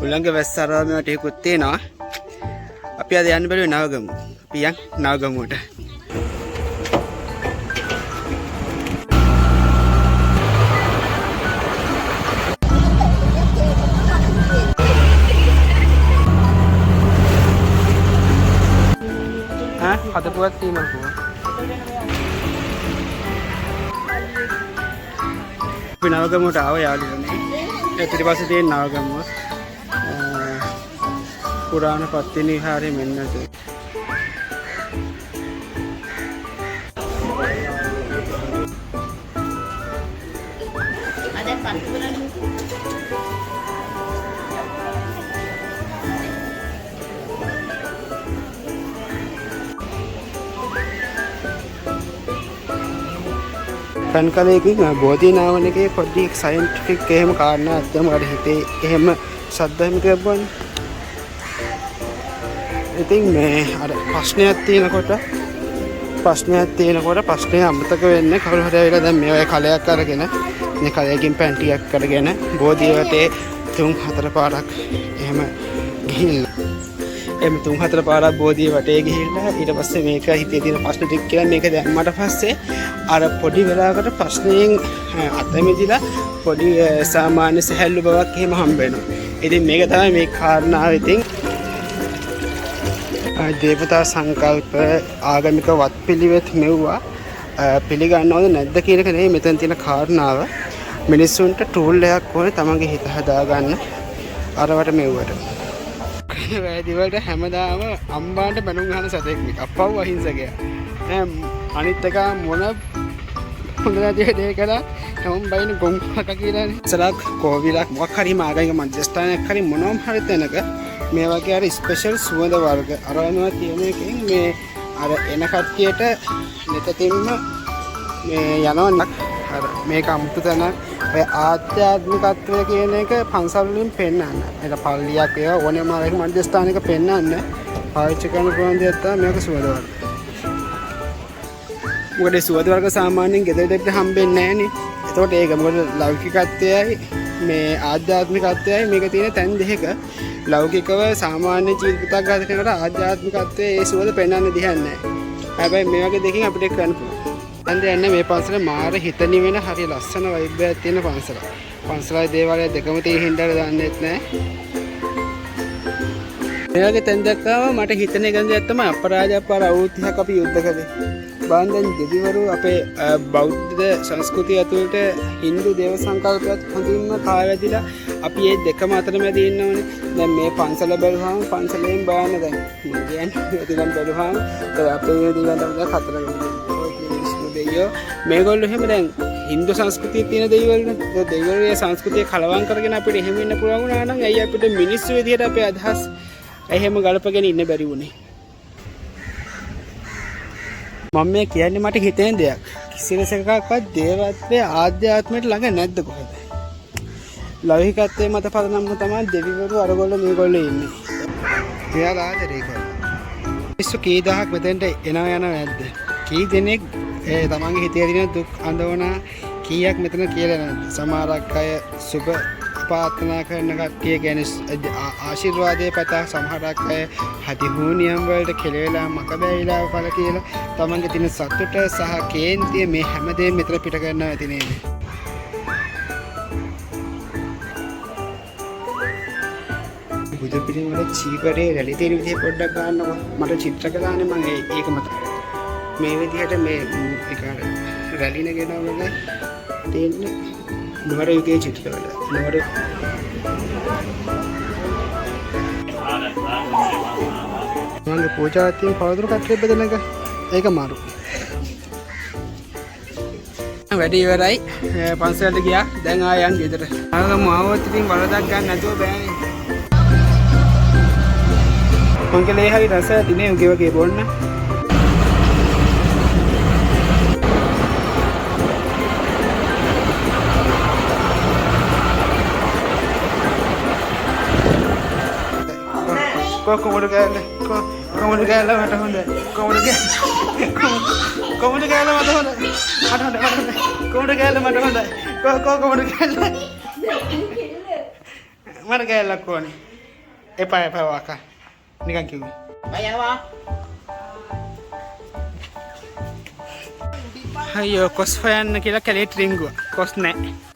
උලංග වැස්සාරාමයට ටිකකුත් තියෙනවා. අපි අද යන්න බැලුවේ නවගම. අපි යන් නවගමුවට. හදපුවත් තියෙනවා කොහොමද? අපි නවගමුවට ආව යාළුවනේ. ඒ පිටිපස්සේ තියෙන නවගමුව. පුරාණ පත්තිනි විහාරය මෙන්නද. පන්කලයකින් බෝධීනාවන එකේ පොඩි සයින්ටිෆික් එහෙම කාරණා ඇත්තම අර හිතේ එහෙම ශබ්දහිම තිබ්බනේ. ඉතින් මේ අර ප්‍රශ්නයක් තියෙනකොට ප්‍රශ්නය අමතක වෙන්නේ කවුරු හරි ඇවිල්ලා දැන් මේ වගේ කලයක් අරගෙන මේ කලයකින් පැන් ටිකක් අරගෙන බෝධිය වටේ 3-4 පාරක් එහෙම ගිහිල්ලා එමෙ 3-4 පාරක් බෝධිය වටේ ගිහිල්ලා ඊට පස්සේ මේක හිතේ තියෙන ප්‍රශ්න ටික කියලා මේක දැම්මට පස්සේ අර පොඩි වෙලාවකට ප්‍රශ්නයෙන් අත මිදිලා පොඩි සාමාන්‍ය සහැල්ලු බවක් එහෙම හම්බ වෙනවා. ඉතින් මේක තමයි මේ කාරණාව. ඉතින් දේවතා සංකල්ප ආගමික වත්පිළිවෙත් මෙව්වා පිළිගන්නවද නැද්ද කියන එක නෙමෙයි මෙතන තියෙන කාරණාව. මිනිස්සුන්ට ටූල් එකක් ඕනේ තමන්ගේ හිත හදාගන්න අරවට මෙව්වට. වැඩි වලට හැමදාම අම්බාන්ට බැනුම් ගන්න සතෙක් නේ. අප්පව් අහිංසකයා. අනිත් එක මොන හොඳ නැති දෙයක් කළා හැමෝම බයින ගොම්කක කියලානේ. සලක් කෝවිලක් මොකක් හරි ආගමික මධ්‍යස්ථානයක් හරි මොනවම හරි තැනක මේ වගේ අර ස්පෙෂල් සුවඳ වර්ග අරනවා තියෙන එකෙන් මේ අර එන කට්ටියට මෙතතින්ම මේ යනවන්නක් අර මේක අමුතු තැන ඔය ආධ්‍යාත්මිකත්වය කියන එක පන්සල් වලින් පෙන්නන්න. ඒක පල්ලියක් ඒවා ඕනෑම ආගමික මධ්‍යස්ථානයක පෙන්නන්න පාවිච්චි කරන පුළුවන් දෙයක් තමයි මේක සුවඳ වර්ග. මොකද සුවඳ වර්ග සාමාන්‍යයෙන් ගෙදරට හම්බෙන්නේ නැහනේ. ඒතකොට ඒක මොකද ලෞකිකත්වයයි මේ ආධ්‍යාත්මිකත්වයයි මේක තියෙන තැන් දෙකක ලෞකිකව සාමාන්‍ය ජීවිතයක් ගත කරනකොට ආධ්‍යාත්මිකත්වයේ ඒ සුවඳ පෙන්වන්න දෙයක් නැහැ. හැබැයි මේ වගේ දෙකකින් අපිට කරන්න පුළුවන්. අන්ද යන්නේ මේ පන්සල මාර හිත නිවෙන හරිය ලස්සන වයිබ් එකක් තියෙන පන්සල. පන්සලයි දේවාලය දෙකම තියෙන හින්දාට දන්නේත් නැහැ. මේ වගේ තැන් දැක්කම මට හිතෙන එක දෙයක් තමයි අපරාජපාර අවුරුදු 30ක් අපි යුද්ධ කළේ. බාන්දන් දෙවිවරු අපේ බෞද්ධ සංස්කෘතිය ඇතුළට හින්දු දේව සංකල්පයත් හොඳින්ම කාවැදිලා අපි මේ දෙකම අතර මැද ඉන්නවනේ. දැන් මේ පන්සල බැලුවාම පන්සලෙන් බලන්න දැන් කියන්නේ ඉතින් බැලුවාම අපේ දේවල් තමයි හතර දෙවියෝ මේගොල්ලෝ එහෙම දැන් හින්දු සංස්කෘතියේ තියෙන දෙවිවරුනේ. ඒ දෙවිවරුගේ සංස්කෘතිය කලවම් කරගෙන අපිට එහෙම ඉන්න පුළුවන් වුණා නම් ඇයි අපිට මිනිස්සු විදියට අපේ අදහස් එහෙම ගලපගෙන ඉන්න බැරි වුණේ? මම මේ කියන්නේ මට හිතෙන දෙයක්. කිසිලෙසකවත් දේවත්වයේ ආධ්‍යාත්මයට ළඟ නැද්ද කොහෙද? ලෞකිකත්වයේ මත පදනම්ම තමයි දෙවිවරු අරගොල්ලෝ මේගොල්ලෝ ඉන්නේ. එයාලා ආදරේ කරනවා. මිනිස්සු කී දහයක් මෙතෙන්ට එනවා යනවා නැද්ද? කී දෙනෙක් තමන්ගේ හිතේ තියෙන දුක් අඳවනා කීයක් මෙතන කියලා නැද්ද? සමහරක් අය සුබ ප්‍රාර්ථනා කරන කට්ටිය කියන්නේ ආශිර්වාදයේ පතා සමහරක් අය හදිහුනියම් වලට කෙලෙලා මක බැවිලා පළ කියලා තමන්ගේ තියෙන සතුට සහ කේන්තිය මේ හැමදේම මෙතන පිට කරනවා ඇති නේද? බුදු පිළිම වල චීපරේ රැලි තියෙන විදිහ පොඩ්ඩක් ගන්නකො. මට චිත්‍ර කළානේ මම ඒක මත මේ විදිහට මේ ඒක රැලි නගෙනවා වගේ තියෙන්නේ නුවර යුගයේ චිත්‍රවල. නුවර මගේ පූජාතිය පවතුරු කට්ටිය බෙදන එක ඒක මාරු. වැඩි ඉවරයි. පන්සලට ගියා. දැන් ආයෙ යන් ගෙදර. ආගම ආවොත් ඉතින් වරදක් ගන්න නැතුව බෑනේ. මොන්කලේ හරි රස දිනේ උගේ වගේ බොන්න. කොමුඩ කෑල්ල කොමුඩ කෑල්ල මට හොඳයි. කොමුඩ කෑල්ල මට හොඳයි. කොමුඩ කෑල්ල මට හොඳයි. කොමුඩ කෑල්ල මට කෑල්ලක් ඕනේ. එපා එපා වාකා. නිකන් කිව්වේ. මම යනවා. අයියෝ කොස් හොයන්න කියලා කැලේට රිංගුවා. කොස් නැහැ.